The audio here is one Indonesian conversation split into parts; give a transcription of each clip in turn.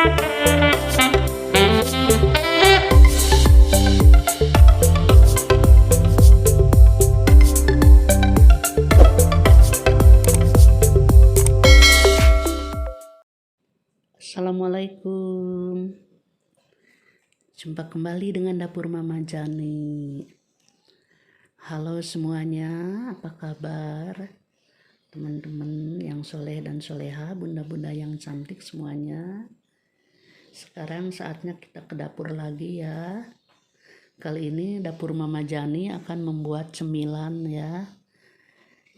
Assalamualaikum. Jumpa kembali dengan Dapur Mama Jani. Halo semuanya, apa kabar? Teman-teman yang soleh dan soleha, bunda-bunda yang cantik semuanya. Sekarang saatnya kita ke dapur lagi ya. Kali ini Dapur Mama Jani akan membuat cemilan ya.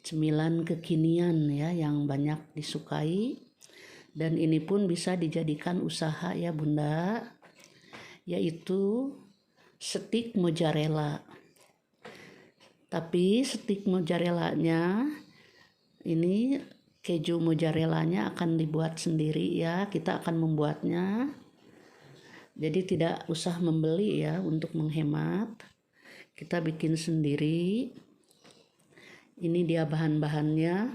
Cemilan kekinian ya yang banyak disukai. Dan ini pun bisa dijadikan usaha ya bunda, yaitu stik mozzarella. Tapi stik mozzarellanya ini, keju mozzarellanya akan dibuat sendiri ya, kita akan membuatnya. Jadi tidak usah membeli ya, untuk menghemat. Kita bikin sendiri. Ini dia bahan-bahannya.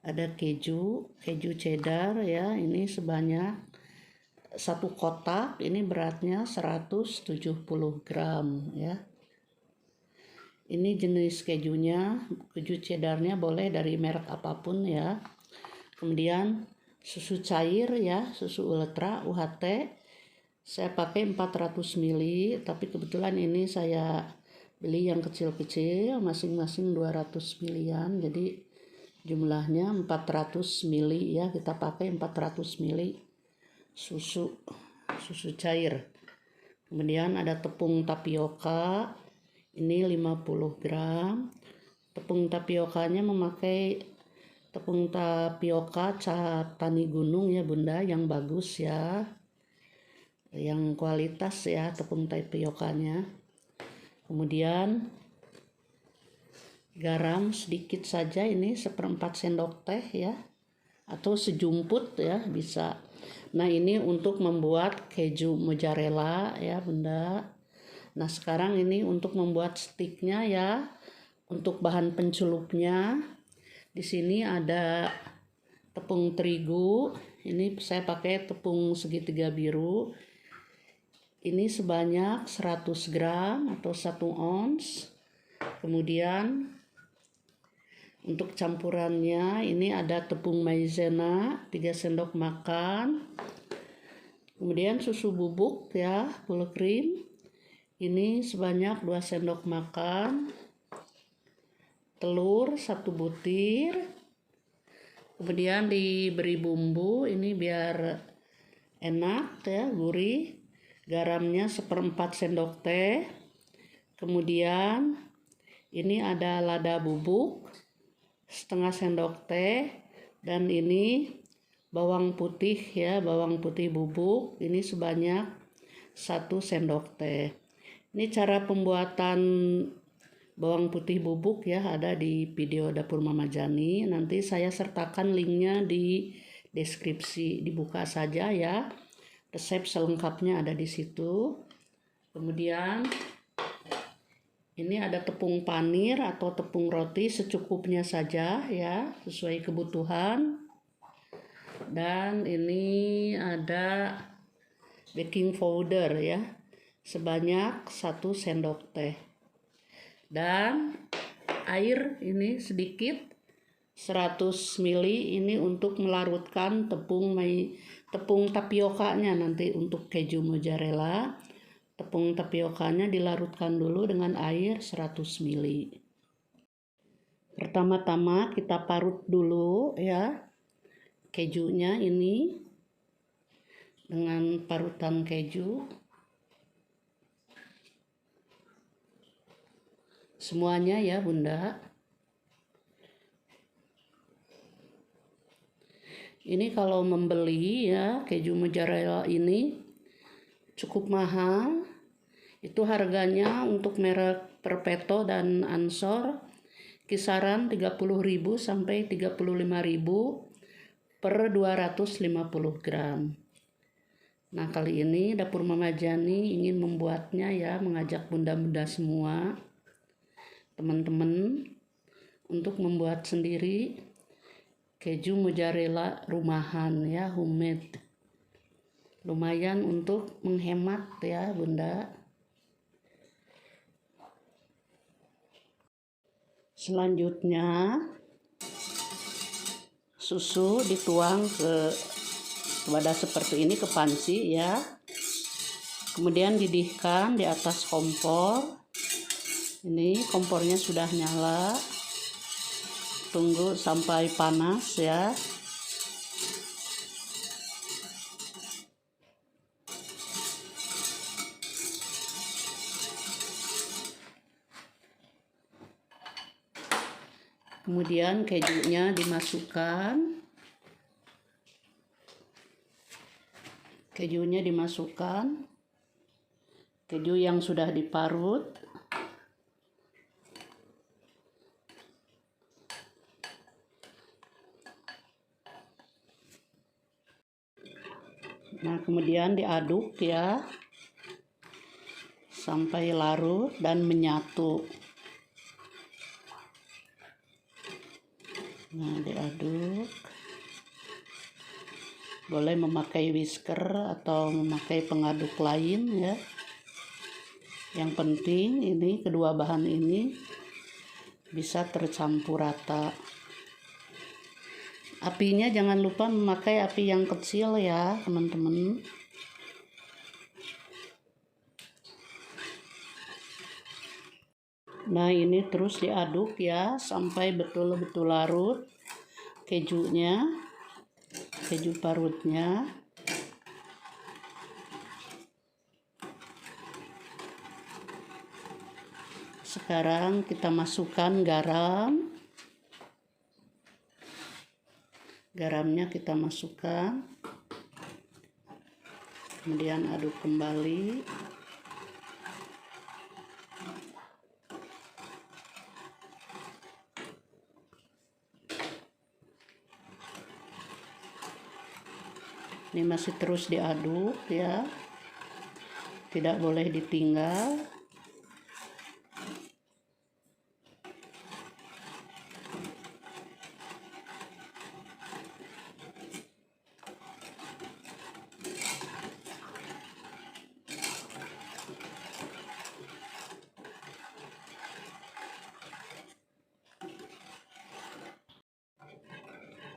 Ada keju cheddar ya, ini sebanyak 1 kotak, ini beratnya 170 gram ya. Ini jenis kejunya, keju cheddarnya boleh dari merek apapun ya. Kemudian susu cair ya, susu ultra UHT. Saya pakai 400 ml, tapi kebetulan ini saya beli yang kecil-kecil, masing-masing 200 ml, jadi jumlahnya 400 ml ya, kita pakai 400 ml susu cair. Kemudian ada tepung tapioka, ini 50 gram. Tepung tapiokanya memakai tepung tapioka Cap Tani Gunung ya bunda, yang bagus ya, yang kualitas ya tepung tapiokanya. Kemudian garam sedikit saja, ini 1/4 sendok teh ya, atau sejumput ya bisa. Nah ini untuk membuat keju mozzarella ya bunda. Nah sekarang ini untuk membuat stiknya ya. Untuk bahan pencelupnya, di sini ada tepung terigu. Ini saya pakai tepung segitiga biru. Ini sebanyak 100 gram atau 1 ons. Kemudian untuk campurannya ini ada tepung maizena 3 sendok makan. Kemudian susu bubuk ya, full cream. Ini sebanyak 2 sendok makan. Telur 1 butir. Kemudian diberi bumbu ini biar enak ya, gurih. Garamnya 1/4 sendok teh. Kemudian ini ada lada bubuk 1/2 sendok teh, dan ini bawang putih ya, bawang putih bubuk ini sebanyak 1 sendok teh. Ini cara pembuatan bawang putih bubuk ya, ada di video Dapur Mama Jani. Nanti saya sertakan linknya di deskripsi, dibuka saja ya. Resep selengkapnya ada di situ. Kemudian ini ada tepung panir atau tepung roti secukupnya saja ya, sesuai kebutuhan. Dan ini ada baking powder ya, sebanyak 1 sendok teh. Dan air ini sedikit 100 ml, ini untuk melarutkan tepung tapiokanya nanti untuk keju mozzarella. Tepung tapiokanya dilarutkan dulu dengan air 100 ml. Pertama-tama kita parut dulu ya kejunya ini dengan parutan keju. Semuanya ya bunda. Ini kalau membeli ya keju mozzarella ini cukup mahal. Itu harganya untuk merek Perpeto dan Ansor kisaran 30.000 sampai 35.000 per 250 gram. Nah kali ini Dapur Mama Jani ingin membuatnya ya, mengajak bunda-bunda semua, teman-teman, untuk membuat sendiri keju mozzarella rumahan ya, homemade. lumayan untuk menghemat ya Bunda. Selanjutnya susu dituang ke wadah seperti ini, ke panci ya. Kemudian didihkan di atas kompor. Ini kompornya sudah nyala. Tunggu sampai panas ya. Kemudian kejunya dimasukkan. Keju yang sudah diparut. Nah, kemudian diaduk ya sampai larut dan menyatu. Nah, diaduk. Boleh memakai whisker atau memakai pengaduk lain ya. Yang penting ini kedua bahan ini bisa tercampur rata. Apinya jangan lupa memakai api yang kecil ya, teman-teman. Nah, ini terus diaduk ya sampai betul-betul larut kejunya, keju parutnya. Sekarang kita masukkan garam. Garamnya kita masukkan. Kemudian aduk kembali. Ini masih terus diaduk ya. Tidak boleh ditinggal.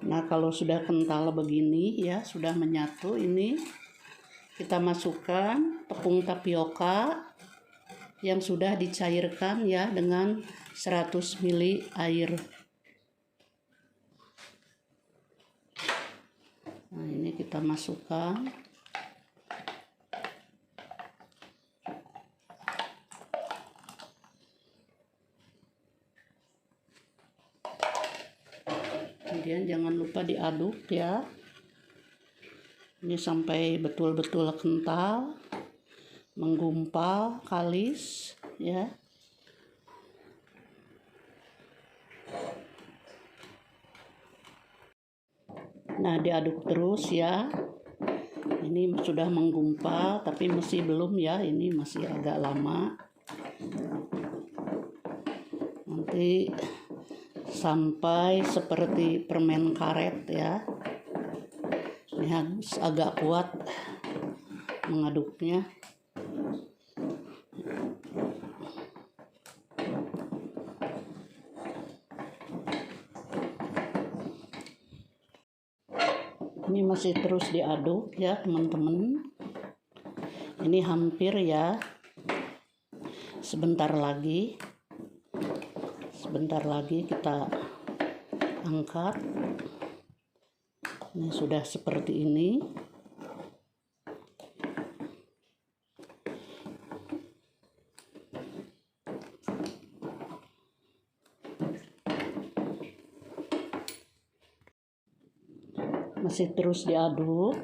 Nah, kalau sudah kental begini ya, sudah menyatu, ini kita masukkan tepung tapioka yang sudah dicairkan ya dengan 100 ml air. Nah, ini kita masukkan. Kemudian jangan lupa diaduk ya. Ini sampai betul-betul kental, menggumpal, kalis ya. Nah, diaduk terus ya. Ini sudah menggumpal tapi masih belum ya, ini masih agak lama. Nanti sampai seperti permen karet ya. Ini harus agak kuat mengaduknya. Ini masih terus diaduk ya teman-teman. Ini hampir ya. Sebentar lagi kita angkat. Ini sudah seperti ini. Masih terus diaduk.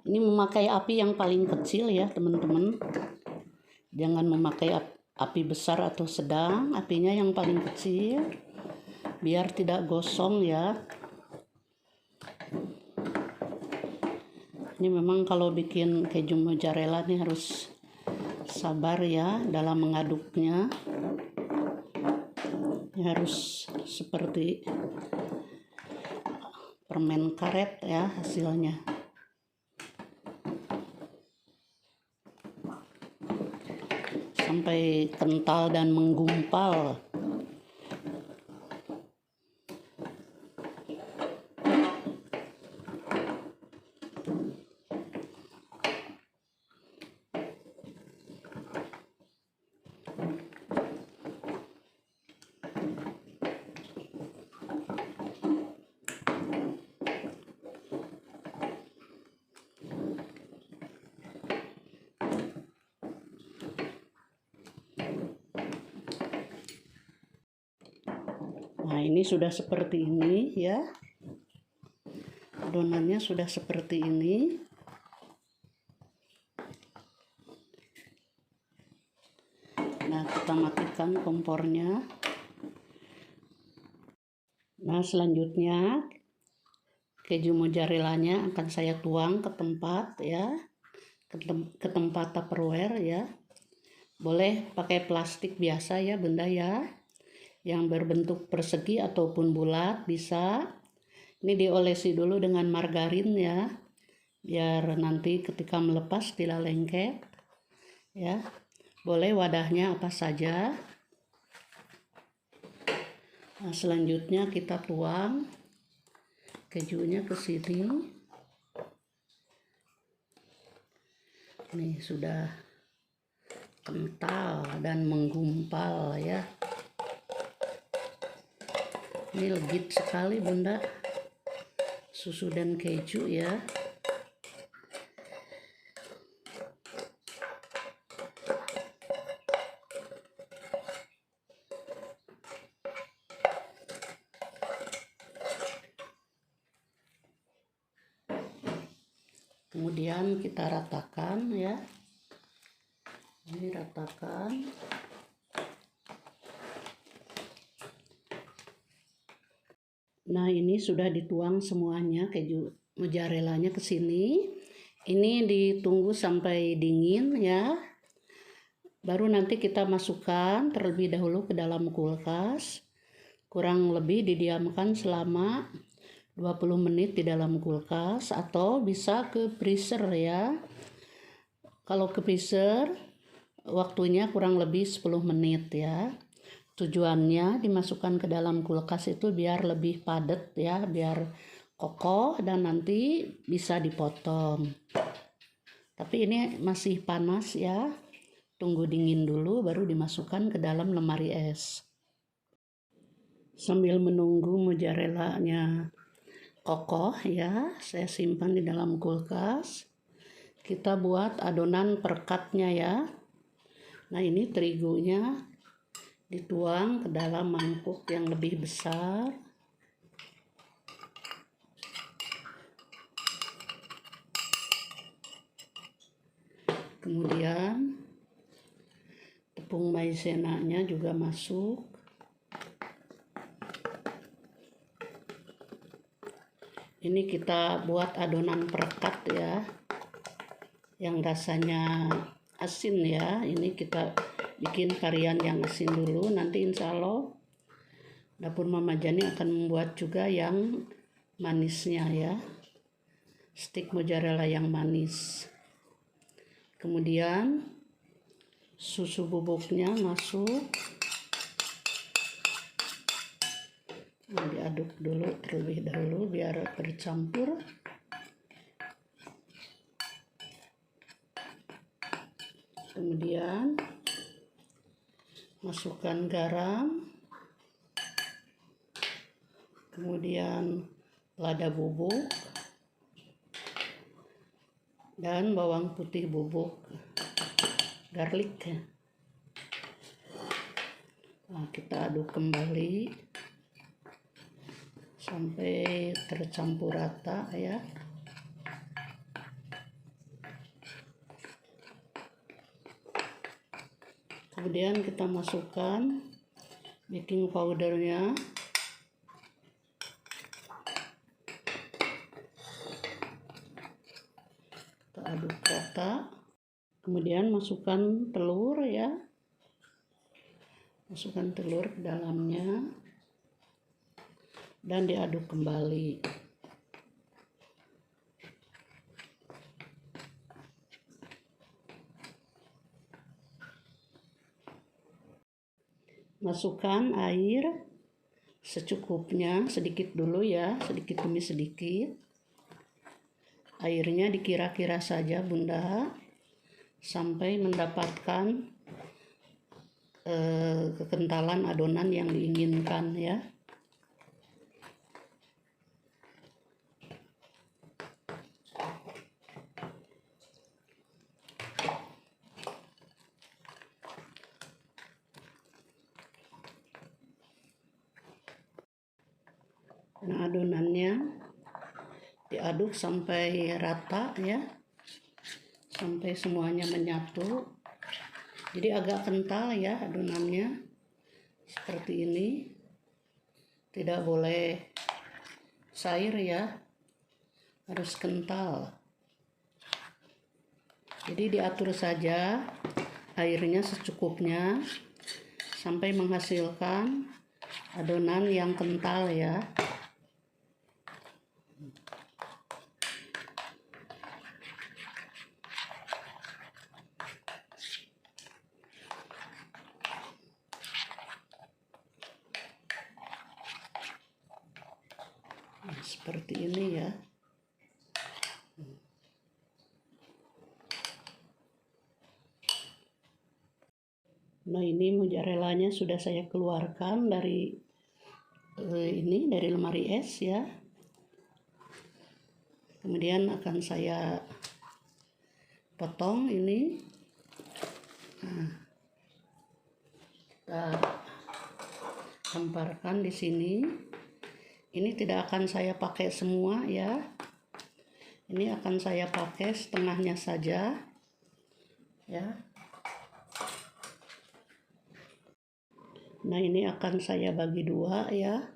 Ini memakai api yang paling kecil ya teman-teman. Jangan memakai api besar atau sedang, apinya yang paling kecil biar tidak gosong ya. Ini memang kalau bikin keju mozzarella ini harus sabar ya dalam mengaduknya. Ini harus seperti permen karet ya hasilnya. sampai kental dan menggumpal. Nah, ini sudah seperti ini ya. Adonannya sudah seperti ini. Nah, kita matikan kompornya. Nah, selanjutnya keju mozzarellanya akan saya tuang ke tempat ya. Ke tempat Tupperware ya. Boleh pakai plastik biasa ya, Bunda ya. Yang berbentuk persegi ataupun bulat bisa. Ini diolesi dulu dengan margarin ya, biar nanti ketika melepas tidak lengket ya. Boleh wadahnya apa saja. Nah, selanjutnya kita tuang kejunya ke sini. Ini sudah kental dan menggumpal ya. Ini legit sekali Bunda, susu dan keju ya. Kemudian kita ratakan ya. Ini ratakan. Nah, ini sudah dituang semuanya keju mozzarellanya ke sini. Ini ditunggu sampai dingin ya. Baru nanti kita masukkan terlebih dahulu ke dalam kulkas. Kurang lebih didiamkan selama 20 menit di dalam kulkas atau bisa ke freezer ya. Kalau ke freezer waktunya kurang lebih 10 menit ya. Tujuannya dimasukkan ke dalam kulkas itu biar lebih padat ya, biar kokoh dan nanti bisa dipotong. Tapi ini masih panas ya. Tunggu dingin dulu baru dimasukkan ke dalam lemari es. Sambil menunggu mozzarellanya kokoh ya, saya simpan di dalam kulkas. Kita buat adonan perekatnya ya. Nah, ini terigunya dituang ke dalam mangkuk yang lebih besar. Kemudian tepung maizenanya juga masuk. Ini kita buat adonan perekat ya, yang rasanya asin ya. Ini kita bikin varian yang asin dulu. Nanti insya Allah dapur Mama Jani akan membuat juga yang manisnya ya, stik mozzarella yang manis. Kemudian susu bubuknya masuk. Nah, diaduk dulu terlebih dahulu biar bercampur. Kemudian masukkan garam, kemudian lada bubuk dan bawang putih bubuk, garlic. Nah, kita aduk kembali sampai tercampur rata ya. Kemudian kita masukkan baking powdernya. Kita aduk rata. Kemudian masukkan telur ya. Masukkan telur ke dalamnya dan diaduk kembali. Masukkan air secukupnya, sedikit dulu ya, sedikit demi sedikit. Airnya dikira-kira saja Bunda, sampai mendapatkan kekentalan adonan yang diinginkan ya. Nah, adonannya diaduk sampai rata ya, sampai semuanya menyatu. Jadi agak kental ya adonannya, seperti ini. Tidak boleh cair ya, harus kental. Jadi diatur saja airnya secukupnya sampai menghasilkan adonan yang kental ya. Seperti ini ya. Nah, ini mozzarellanya sudah saya keluarkan dari dari lemari es ya. Kemudian akan saya potong ini. Nah, kita lemparkan di sini. Ini tidak akan saya pakai semua ya. Ini akan saya pakai setengahnya saja ya. Nah, ini akan saya bagi dua ya.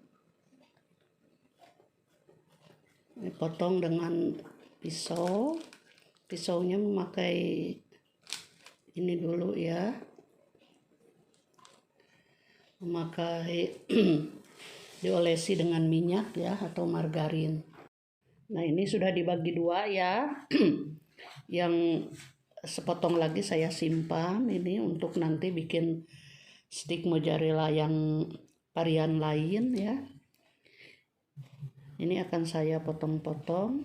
Ini potong dengan pisau. Pisaunya memakai ini dulu ya. Memakai diolesi dengan minyak ya, atau margarin. Nah, ini sudah dibagi dua ya. Yang sepotong lagi saya simpan ini untuk nanti bikin stik mozzarella yang varian lain ya. Ini akan saya potong-potong.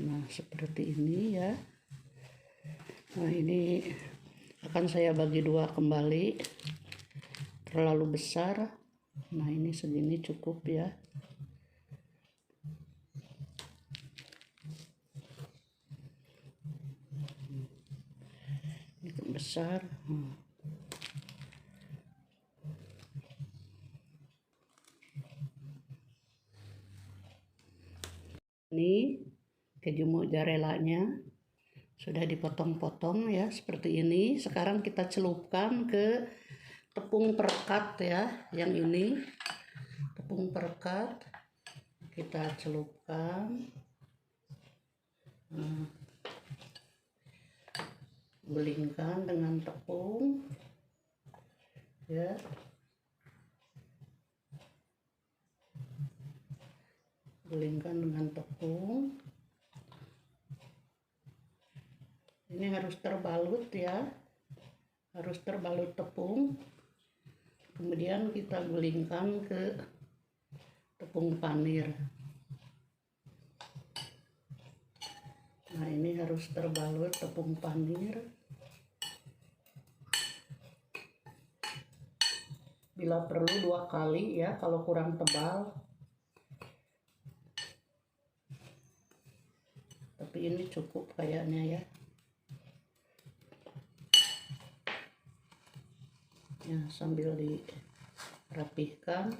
Nah, seperti ini ya. Nah, ini akan saya bagi dua kembali. Terlalu besar. Nah, ini segini cukup ya. Ini besar. Ini keju mozzarellanya sudah dipotong-potong ya, seperti ini. Sekarang kita celupkan ke tepung perekat ya, yang ini tepung perekat kita celupkan. Nah, gulingkan dengan tepung ya. Gulingkan dengan tepung. Ini harus terbalut ya, harus terbalut tepung. Kemudian kita gulingkan ke tepung panir. Nah, ini harus terbalut tepung panir. Bila perlu 2 kali ya, kalau kurang tebal. Tapi ini cukup kayaknya ya. Ya, sambil dirapihkan.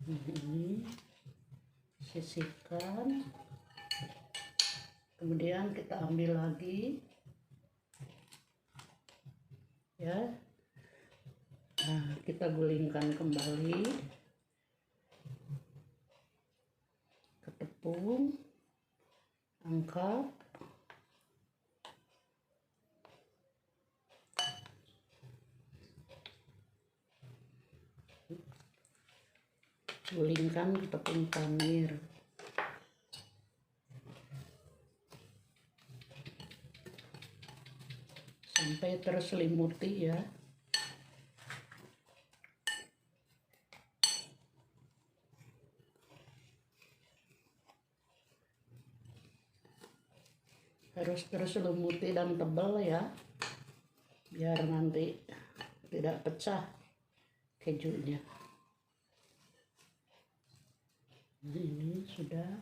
Ini sisihkan. Kemudian kita ambil lagi ya. Nah, kita gulingkan kembali ke tepung, angkat. Gulingkan ke tepung panir. sampai terselimuti ya. Harus terselimuti dan tebal ya, biar nanti tidak pecah kejunya. Nah, ini sudah.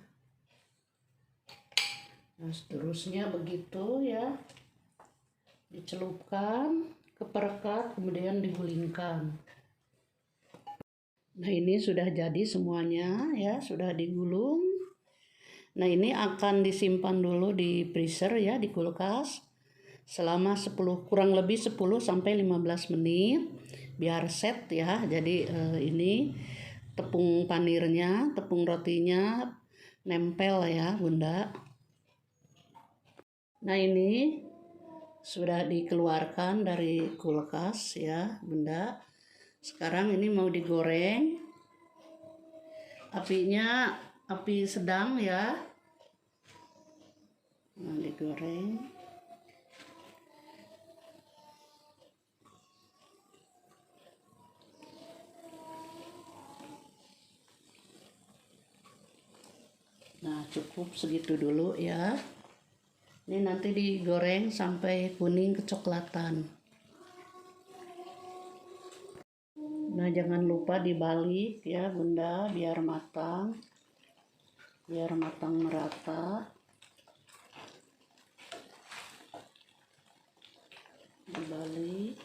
Nah, seterusnya begitu ya, dicelupkan ke perekat, kemudian digulingkan. Nah, ini sudah jadi semuanya ya, sudah digulung. Nah, ini akan disimpan dulu di freezer ya, di kulkas selama kurang lebih 10 sampai 15 menit biar set ya. Jadi ini tepung panirnya, tepung rotinya nempel ya, Bunda. Nah, ini sudah dikeluarkan dari kulkas ya, Bunda. Sekarang ini mau digoreng. Apinya api sedang ya. Nah, digoreng. Nah, cukup segitu dulu ya. Ini nanti digoreng sampai kuning kecoklatan. Nah, jangan lupa dibalik ya, Bunda, biar matang merata. Dibalik.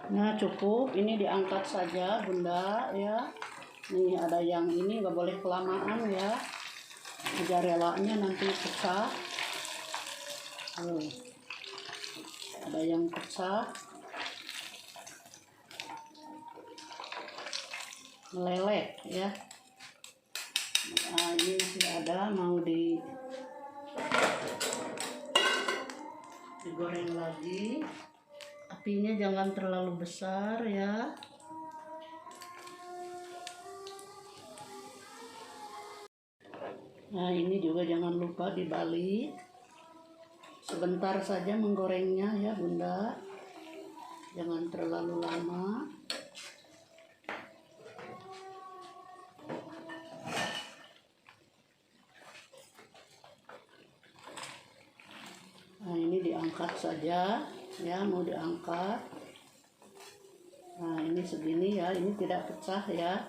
Nah, cukup, ini diangkat saja, Bunda ya. Nih ada yang ini nggak boleh kelamaan ya, mozzarellanya nanti pecah. Ada yang pecah, meleleh ya. Nah, ini masih ada, mau digoreng lagi. Apinya jangan terlalu besar ya. Nah, ini juga jangan lupa dibalik. Sebentar saja menggorengnya ya, Bunda. Jangan terlalu lama. Nah, ini diangkat saja ya, mau diangkat. Nah, ini segini ya, ini tidak pecah ya.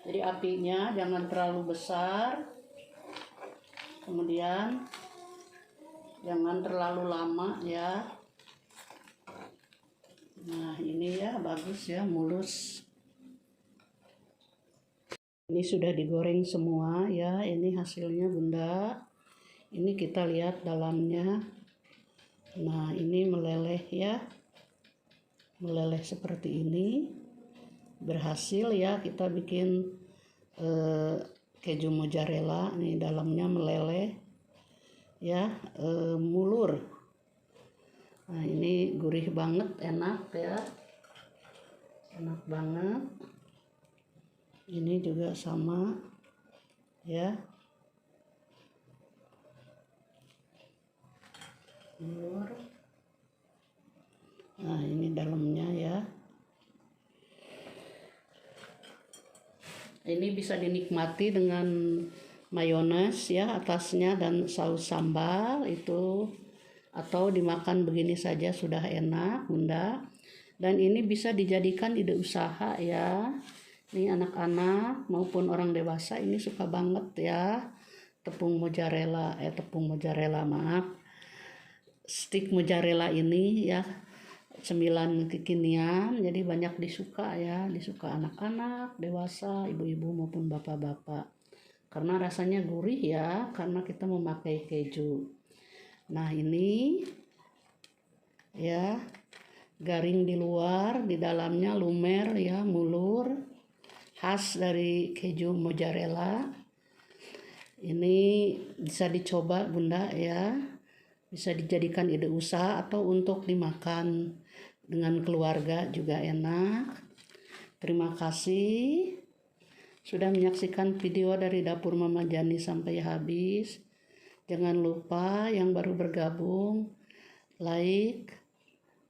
Jadi apinya jangan terlalu besar, kemudian jangan terlalu lama ya. Nah, ini ya bagus ya, mulus. Ini sudah digoreng semua ya, ini hasilnya, Bunda. Ini kita lihat dalamnya. Nah, ini meleleh ya, meleleh seperti ini. Berhasil ya kita bikin keju mozzarella. Nih dalamnya meleleh ya, mulur. Nah, ini gurih banget, enak ya, enak banget. Ini juga sama ya, mulur. Nah, ini dalamnya ya. Ini bisa dinikmati dengan mayones ya atasnya dan saus sambal itu, atau dimakan begini saja sudah enak, Bunda. Dan ini bisa dijadikan ide usaha ya. Ini anak-anak maupun orang dewasa ini suka banget ya tepung mozzarella, maaf, stik mozzarella ini ya. Cemilan kekinian, jadi banyak disuka ya, disuka anak-anak, dewasa, ibu-ibu maupun bapak-bapak, karena rasanya gurih ya, karena kita memakai keju. Nah, ini ya, garing di luar, di dalamnya lumer ya, mulur, khas dari keju mozzarella. Ini bisa dicoba, Bunda ya, bisa dijadikan ide usaha atau untuk dimakan dengan keluarga juga enak. Terima kasih. sudah menyaksikan video dari dapur Mama Jani sampai habis. Jangan lupa yang baru bergabung, like,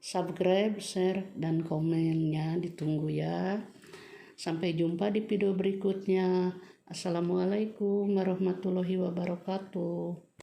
subscribe, share, dan komennya ditunggu ya. Sampai jumpa di video berikutnya. Assalamualaikum warahmatullahi wabarakatuh.